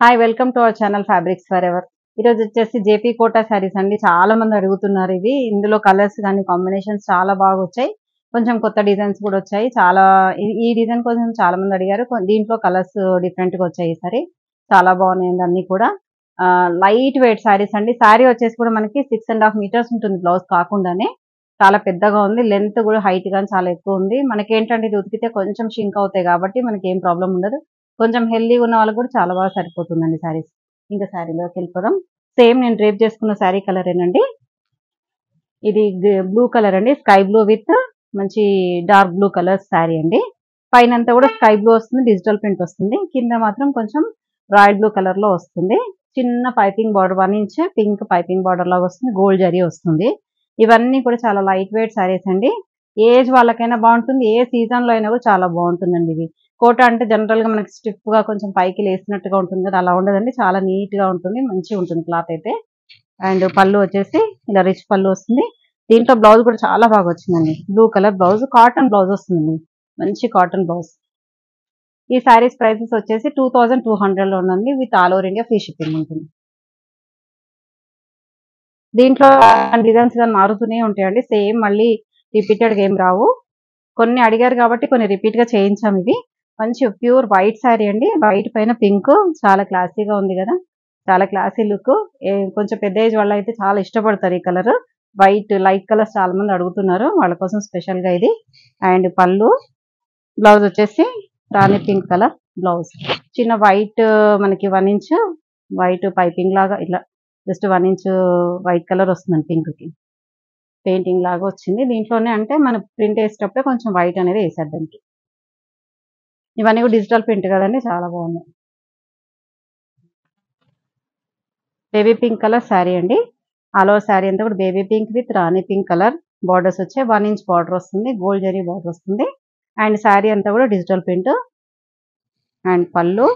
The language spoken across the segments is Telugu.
Hi welcome to our channel fabrics for ever. ఈరోజు వచ్చేసి జేపీ కోటా శారీస్ అండి. చాలా మంది అడుగుతున్నారు ఇవి. ఇందులో కలర్స్ కానీ కాంబినేషన్స్ చాలా బాగా వచ్చాయి. కొంచెం కొత్త డిజైన్స్ కూడా వచ్చాయి. చాలా ఈ డిజైన్ కోసం చాలా మంది అడిగారు. దీంట్లో కలర్స్ డిఫరెంట్ గా వచ్చాయి ఈసారి. చాలా బాగున్నాయండి అన్ని కూడా. లైట్ వెయిట్ శారీస్ అండి. శారీ వచ్చేసి కూడా మనకి 6.5 మీటర్స్ ఉంటుంది బ్లౌజ్ కాకుండానే. చాలా పెద్దగా ఉంది. లెంత్ కూడా హైట్ గానీ చాలా ఎక్కువ ఉంది. మనకి ఏంటంటే ఇది ఉతికితే కొంచెం షింక్ అవుతాయి కాబట్టి మనకి ఏం ప్రాబ్లం ఉండదు. కొంచెం హెల్దీగా ఉన్న వాళ్ళకి కూడా చాలా బాగా సరిపోతుందండి శారీస్. ఇంకా శారీలోకి వెళ్ళిపోదాం. సేమ్ నేను డ్రేప్ చేసుకున్న శారీ కలర్ ఏనండి. ఇది బ్లూ కలర్ అండి. స్కై బ్లూ విత్ మంచి డార్క్ బ్లూ కలర్ శారీ అండి. పైన అంతా కూడా స్కై బ్లూ వస్తుంది, డిజిటల్ ప్రింట్ వస్తుంది. కింద మాత్రం కొంచెం రాయల్ బ్లూ కలర్ లో వస్తుంది. చిన్న piping border 1 inch pink piping border లాగా వస్తుంది. గోల్డ్ జరీ వస్తుంది. ఇవన్నీ కూడా చాలా లైట్ వెయిట్ శారీస్ అండి. ఏజ్ వాళ్ళకైనా బాగుంటుంది, ఏ సీజన్ లో అయినా కూడా చాలా బాగుంటుందండి. ఇది కోటా అంటే జనరల్ గా మనకి స్టిఫ్ గా కొంచెం పైకి లేసినట్టుగా ఉంటుంది కదా, అలా ఉండదండి. చాలా నీట్ గా ఉంటుంది, మంచిగా ఉంటుంది క్లాత్ అయితే. అండ్ పళ్ళు వచ్చేసి ఇలా రిచ్ పళ్ళు వస్తుంది. దీంట్లో బ్లౌజ్ కూడా చాలా బాగా వచ్చిందండి. Blue colour blouse, cotton blouse వస్తుంది. మంచి కాటన్ బ్లౌజ్. ఈ శారీస్ ప్రైసెస్ వచ్చేసి 2200 లో ఉందండి. With all over India free shipping ఉంటుంది. దీంట్లో డిజైన్స్ కానీ మారుతూనే ఉంటాయండి. సేమ్ మళ్ళీ రిపీటెడ్ ఏం రావు. కొన్ని అడిగారు కాబట్టి కొన్ని రిపీట్ గా చేయించాం. ఇవి మంచి ప్యూర్ వైట్ శారీ అండి. వైట్ పైన పింక్, చాలా క్లాసీగా ఉంది కదా, చాలా క్లాసీ లుక్. కొంచెం పెద్ద ఏజ్ వాళ్ళు అయితే చాలా ఇష్టపడతారు ఈ కలర్. వైట్ లైట్ కలర్స్ చాలా మంది అడుగుతున్నారు, వాళ్ళ కోసం స్పెషల్ గా ఇది. అండ్ పళ్ళు, బ్లౌజ్ వచ్చేసి రాణి పింక్ కలర్ బ్లౌజ్. చిన్న వైట్ మనకి 1 ఇంచ్ వైట్ పైపింగ్ లాగా ఇట్లా జస్ట్ 1 ఇంచ్ వైట్ కలర్ వస్తుందండి. పింక్ కి పెయింటింగ్ లాగా వచ్చింది. దీంట్లోనే అంటే మనం ప్రింట్ వేసేటప్పుడే కొంచెం వైట్ అనేది వేసేద్దానికి. ఇవన్నీ కూడా డిజిటల్ ప్రింట్ కదండి, చాలా బాగున్నాయి. బేబీ పింక్ కలర్ శారీ అండి. ఆల్ ఓవర్ శారీ అంతా కూడా baby pink with rani pink colour borders వచ్చాయి. 1 ఇంచ్ బార్డర్ వస్తుంది, గోల్డ్ జరీ బార్డర్ వస్తుంది. అండ్ శారీ అంతా కూడా digital print. And pallu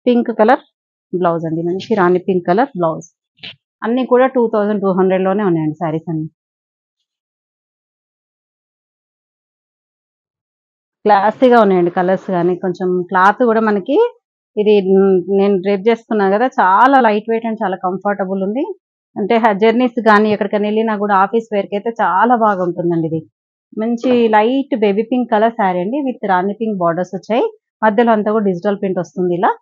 pink colour blouse అండి. మంచి రాణి పింక్ కలర్ బ్లౌజ్. అన్ని కూడా 2200 లోనే ఉన్నాయండి శారీస్ అన్ని. క్లాసీగా ఉన్నాయండి కలర్స్ కానీ. కొంచెం క్లాత్ కూడా మనకి ఇది నేను డ్రేప్ చేసుకున్నాను కదా, చాలా లైట్ వెయిట్ అండ్ చాలా కంఫర్టబుల్ ఉంది. అంటే జర్నీస్ కానీ ఎక్కడికైనా వెళ్ళినా కూడా ఆఫీస్ వేర్ కి అయితే చాలా బాగా ఉంటుందండి. ఇది మంచి light baby pink colour sari అండి. విత్ రాణి పింక్ బార్డర్స్ వచ్చాయి. మధ్యలో అంతా కూడా డిజిటల్ ప్రింట్ వస్తుంది ఇలా.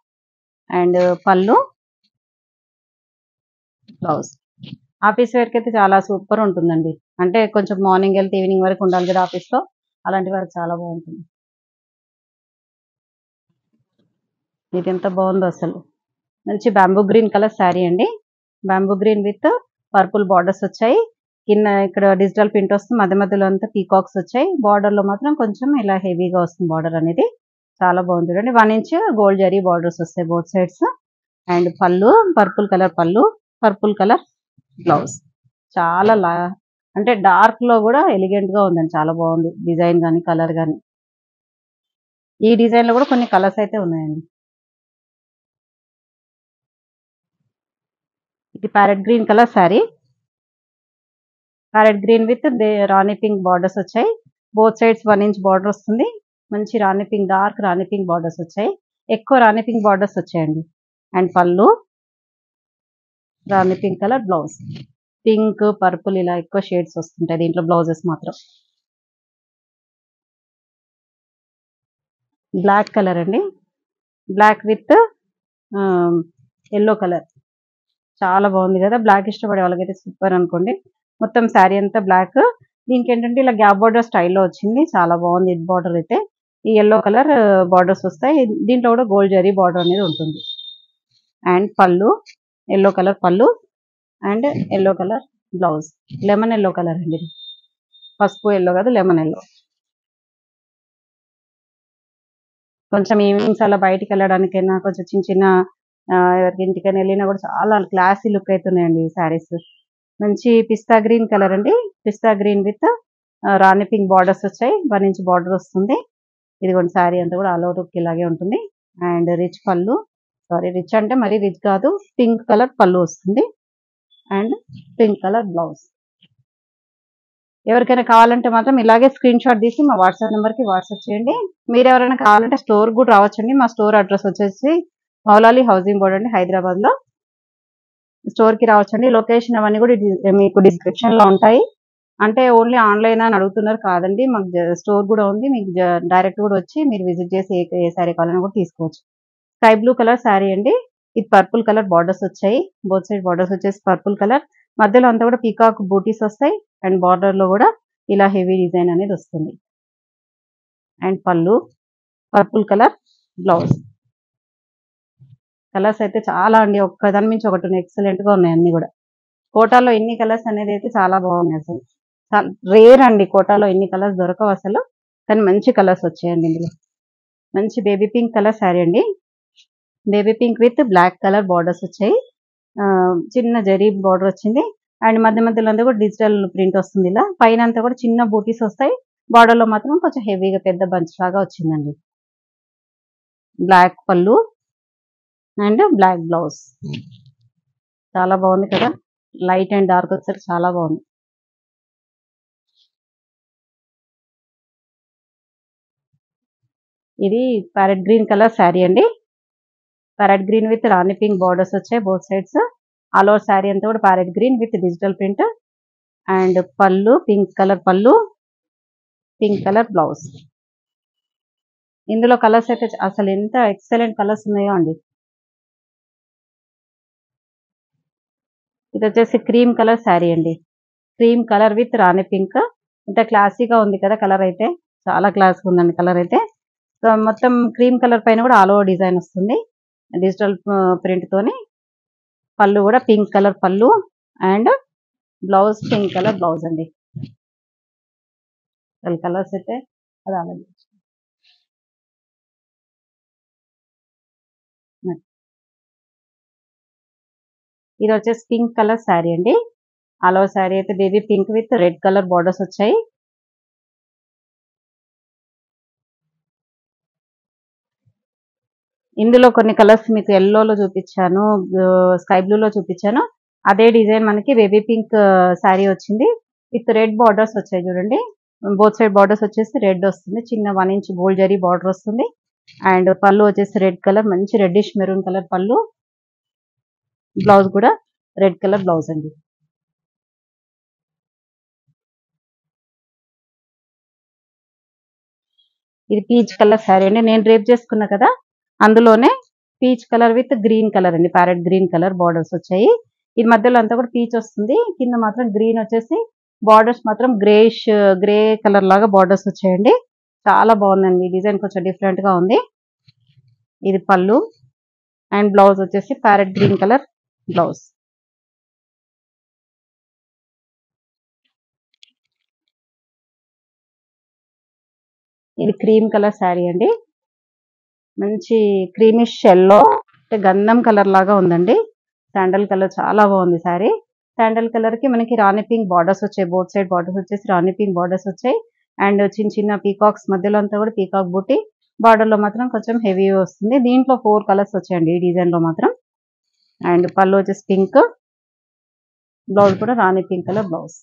అండ్ పళ్ళు, బ్లౌజ్. ఆఫీస్ వేర్ కి అయితే చాలా సూపర్ ఉంటుందండి. అంటే కొంచెం మార్నింగ్ వెళ్తే ఈవినింగ్ వరకు ఉండాలి కదా ఆఫీస్ లో, అలాంటి వారికి చాలా బాగుంటుంది. ఇది ఎంత బాగుందో అసలు. మంచి బ్యాంబూ గ్రీన్ కలర్ శారీ అండి. Bamboo green with purple borders వచ్చాయి. కింద ఇక్కడ డిజిటల్ ప్రింట్ వస్తుంది. మధ్య మధ్యలో అంతా పీకాక్స్ వచ్చాయి. బార్డర్ లో మాత్రం కొంచెం ఇలా హెవీగా వస్తుంది బార్డర్ అనేది. చాలా బాగుంది చూడండి. 1 ఇంచ్ గోల్డ్ జరీ బార్డర్స్ వస్తాయి బోత్ సైడ్స్. అండ్ పళ్ళు పర్పుల్ కలర్ పళ్ళు, పర్పుల్ కలర్ బ్లౌజ్. చాలా అంటే డార్క్ లో కూడా ఎలిగెంట్ గా ఉందండి. చాలా బాగుంది డిజైన్ గానీ కలర్ గానీ. ఈ డిజైన్ లో కూడా కొన్ని కలర్స్ అయితే ఉన్నాయండి. ఇది parrot green colour sari. Parrot green with rani pink borders వచ్చాయి. బోత్ సైడ్స్ 1 ఇంచ్ బార్డర్ వస్తుంది. మంచి rani pink, dark rani pink borders వచ్చాయి. ఎక్కువ రాణి పింక్ బార్డర్స్ వచ్చాయండి. అండ్ పళ్ళు rani pink colour blouse. Pink purple ఇలా ఎక్కువ షేడ్స్ వస్తుంటాయి దీంట్లో బ్లౌజెస్ మాత్రం. బ్లాక్ కలర్ అండి. Black with yellow colour. చాలా బాగుంది కదా. బ్లాక్ ఇష్టపడే వాళ్ళకైతే సూపర్ అనుకోండి. మొత్తం శారీ అంతా బ్లాక్. దీనికి ఏంటంటే ఇలా గ్యాప్ బార్డర్ స్టైల్లో వచ్చింది. చాలా బాగుంది. ఇది బార్డర్ అయితే ఈ ఎల్లో కలర్ బార్డర్స్ వస్తాయి. దీంట్లో కూడా గోల్డ్ జరీ బార్డర్ అనేది ఉంటుంది. అండ్ పళ్ళు ఎల్లో కలర్ పళ్ళు and yellow colour blouse. Lemon yellow colour అండి. పసుపు ఎల్లో కాదు, లెమన్ ఎల్లో. కొంచెం ఈవినింగ్స్ అలా బయటికి వెళ్ళడానికైనా కొంచెం చిన్న చిన్న ఎవరికి ఇంటికైనా వెళ్ళినా కూడా చాలా క్లాసీ లుక్ అవుతున్నాయండి ఈ శారీస్. మంచి పిస్తా గ్రీన్ కలర్ అండి. Pista green with rani pink borders వచ్చాయి. 1 ఇంచ్ బార్డర్ వస్తుంది. ఇదిగోండి శారీ అంతా కూడా ఆల్ ఓవర్ లుక్ ఇలాగే ఉంటుంది. అండ్ రిచ్ పళ్ళు, సారీ రిచ్ అంటే మరీ రిచ్ కాదు, పింక్ కలర్ పళ్ళు వస్తుంది. And pink colour blouse. ఎవరికైనా కావాలంటే మాత్రం ఇలాగే స్క్రీన్ షాట్ తీసి మా వాట్సాప్ నెంబర్ కి వాట్సాప్ చేయండి. మీరు ఎవరైనా కావాలంటే స్టోర్ కూడా రావచ్చండి. మా స్టోర్ అడ్రస్ వచ్చేసి మౌలాలి హౌసింగ్ బోర్డ్ అండి, హైదరాబాద్ లో. స్టోర్ కి రావచ్చండి. లొకేషన్ అవన్నీ కూడా మీకు డిస్క్రిప్షన్ లో ఉంటాయి. అంటే ఓన్లీ ఆన్లైన్ అని అడుగుతున్నారు కాదండి, మాకు స్టోర్ కూడా ఉంది. మీకు డైరెక్ట్ కూడా వచ్చి మీరు విజిట్ చేసి ఏ శారీ కావాలని కూడా తీసుకోవచ్చు. స్కై బ్లూ కలర్ శారీ అండి. ఇది పర్పుల్ కలర్ బార్డర్స్ వచ్చాయి. బోత్ సైడ్ బార్డర్స్ వచ్చేసి పర్పుల్ కలర్. మధ్యలో అంతా కూడా పీకాక్ బూటీస్ వస్తాయి. అండ్ బార్డర్ లో కూడా ఇలా హెవీ డిజైన్ అనేది వస్తుంది. అండ్ పళ్ళు పర్పుల్ కలర్ బ్లౌజ్. కలర్స్ అయితే చాలా అండి, ఒక్కదాని మించి ఒకటి ఎక్సలెంట్ గా ఉన్నాయి అన్ని కూడా. కోటాలో ఎన్ని కలర్స్ అనేది అయితే చాలా బాగున్నాయి అసలు. చాలా రేర్ అండి, కోటాలో ఎన్ని కలర్స్ దొరకవు అసలు, కానీ మంచి కలర్స్ వచ్చాయండి ఇందులో. మంచి బేబీ పింక్ కలర్ శారీ అండి. Baby pink with black colour borders వచ్చాయి. చిన్న జరీ బార్డర్ వచ్చింది. అండ్ మధ్య మధ్యలో అంతా కూడా డిజిటల్ ప్రింట్ వస్తుంది. ఇలా పైన అంతా కూడా చిన్న బూటీస్ వస్తాయి. బార్డర్ లో మాత్రం కొంచెం హెవీగా పెద్ద బంచ్ లాగా వచ్చిందండి. బ్లాక్ పళ్ళు అండ్ బ్లాక్ బ్లౌజ్. చాలా బాగుంది కదా, లైట్ అండ్ డార్క్ వచ్చేసరికి చాలా బాగుంది. ఇది ప్యారెట్ గ్రీన్ కలర్ శారీ అండి. Parrot green with rani pink borders వచ్చాయి both sides. All over sari అంతా కూడా parrot green with digital print. And pallu pink colour pallu, pink colour blouse. ఇందులో కలర్స్ అయితే అసలు ఎంత ఎక్సలెంట్ కలర్స్ ఉన్నాయో అండి. ఇది వచ్చేసి క్రీమ్ కలర్ శారీ అండి. Cream colour with rani pink. ఇంత క్లాసీగా ఉంది కదా కలర్ అయితే, చాలా క్లాస్గా ఉందండి కలర్ అయితే. సో మొత్తం క్రీమ్ కలర్ పైన కూడా ఆల్ ఓవర్ డిజైన్ వస్తుంది డిజిటల్ ప్రింట్ తోని. పళ్ళు కూడా పింక్ కలర్ పళ్ళు and blouse pink colour blouse అండి. అసలు కలర్స్ అయితే అది అలాగే. ఇది వచ్చేసి పింక్ కలర్ శారీ అండి. ఆల్ ఓవర్ శారీ అయితే baby pink with red colour borders వచ్చాయి. ఇందులో కొన్ని కలర్స్ మీకు ఎల్లోలో చూపించాను, స్కై బ్లూలో చూపించాను. అదే డిజైన్ మనకి బేబీ పింక్ శారీ వచ్చింది విత్ రెడ్ బార్డర్స్ వచ్చాయి చూడండి. బోత్ సైడ్ బార్డర్స్ వచ్చేసి రెడ్ వస్తుంది. చిన్న 1 ఇంచ్ గోల్డ్ జరీ బార్డర్ వస్తుంది. అండ్ పళ్ళు వచ్చేసి రెడ్ కలర్, మంచి రెడ్డిష్ మెరూన్ కలర్ పళ్ళు. బ్లౌజ్ కూడా రెడ్ కలర్ బ్లౌజ్ అండి. ఇది పీచ్ కలర్ శారీ అండి. నేను రేప్ చేసుకున్నా కదా, అందులోనే peach colour with green colour అండి. ప్యారెట్ గ్రీన్ కలర్ బార్డర్స్ వచ్చాయి. ఇది మధ్యలో అంతా కూడా పీచ్ వస్తుంది. కింద మాత్రం గ్రీన్ వచ్చేసి బార్డర్స్ మాత్రం గ్రేష్ గ్రే కలర్ లాగా బార్డర్స్ వచ్చాయండి. చాలా బాగుందండి డిజైన్, కొంచెం డిఫరెంట్ గా ఉంది. ఇది పళ్ళు అండ్ బ్లౌజ్ వచ్చేసి ప్యారెట్ గ్రీన్ కలర్ బ్లౌజ్. ఇది క్రీమ్ కలర్ శారీ అండి. మంచి క్రీమిష్ ఎల్లో, గంధం కలర్ లాగా ఉందండి. శాండల్ కలర్ చాలా బాగుంది శారీ. శాండల్ కలర్ కి మనకి రాణి పింక్ బార్డర్స్ వచ్చాయి. బోత్ సైడ్ బార్డర్స్ వచ్చేసి రాణి పింక్ బార్డర్స్ వచ్చాయి. అండ్ చిన్న చిన్న పీకాక్స్ మధ్యలో అంతా కూడా పీకాక్ బూటీ. బార్డర్ లో మాత్రం కొంచెం హెవీ వస్తుంది. దీంట్లో 4 కలర్స్ వచ్చాయండి ఈ డిజైన్ లో మాత్రం. అండ్ పళ్ళు వచ్చేసి పింక్, బ్లౌజ్ కూడా రాణి పింక్ కలర్ బ్లౌజ్.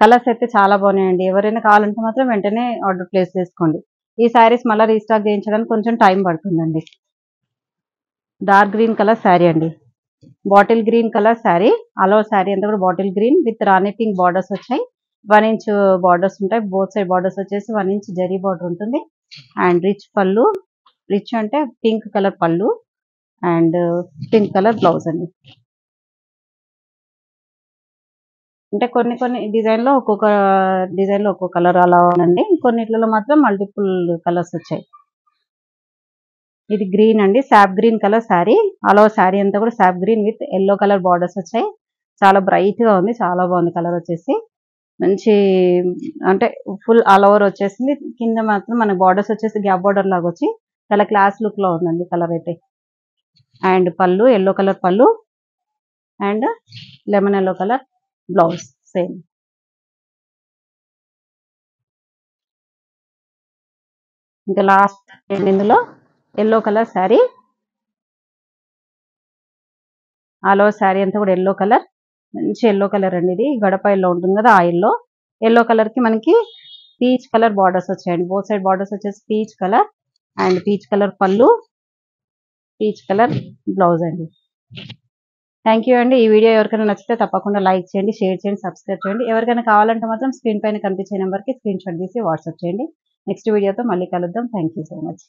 కలర్స్ అయితే చాలా బాగున్నాయండి. ఎవరైనా కావాలంటే మాత్రం వెంటనే ఆర్డర్ ప్లేస్ చేసుకోండి. ఈ శారీస్ మళ్ళీ రీస్టాక్ చేయించడానికి కొంచెం టైం పడుతుందండి. డార్క్ గ్రీన్ కలర్ శారీ అండి. Bottle green colour sari. All over sari అంతా కూడా bottle green with rani pink borders వచ్చాయి. 1 ఇంచ్ బార్డర్స్ ఉంటాయి. బోత్ సైడ్ బార్డర్స్ వచ్చేసి 1 ఇంచ్ జరీ బార్డర్ ఉంటుంది. అండ్ రిచ్ పళ్ళు, రిచ్ అంటే పింక్ కలర్ పళ్ళు అండ్ పింక్ కలర్ బ్లౌజ్ అండి. అంటే కొన్ని కొన్ని డిజైన్ లో ఒక్కొక్క కలర్ అలా ఉందండి. కొన్నిట్లలో మాత్రం మల్టిపుల్ కలర్స్ వచ్చాయి. ఇది గ్రీన్ అండి, sap green colour sari. All over sari అంతా కూడా sap green with yellow colour borders వచ్చాయి. చాలా బ్రైట్ గా ఉంది, చాలా బాగుంది కలర్ వచ్చేసి. మంచి అంటే ఫుల్ ఆల్ ఓవర్ వచ్చేసింది. కింద మాత్రం మన బార్డర్స్ వచ్చేసి గ్యాప్ బార్డర్ లాగా వచ్చి చాలా క్లాస్ లుక్ లో ఉందండి కలర్ అయితే. అండ్ పళ్ళు ఎల్లో కలర్ పళ్ళు and lemon yellow colour blouse same. ఇంకా లాస్ట్ ఇందులో yellow colour sari. All over sari అంతా కూడా ఎల్లో కలర్, మంచి ఎల్లో కలర్ అండి. ఇది గడప ఎల్లో ఉంటుంది కదా, ఆ ఎల్లో కలర్ కి మనకి పీచ్ కలర్ బార్డర్స్ వచ్చాయండి. బోత్ సైడ్ బార్డర్స్ వచ్చేసి peach colour and peach colour పళ్ళు, పీచ్ కలర్ బ్లౌజ్ అండి. థ్యాంక్ యూ అండి. ఈ వీడియో ఎవరికైనా నచ్చితే తప్పకుండా లైక్ చేయండి, షేర్ చేయండి, సబ్స్క్రైబ్ చేయండి. ఎవరికైనా కావాలంటే మాత్రం స్క్రీన్ పైన కనిపించే నెంబర్కి స్క్రీన్ షాట్ తీసి వాట్సాప్ చేయండి. నెక్స్ట్ వీడియోతో మళ్ళీ కలుద్దాం. Thank you so much.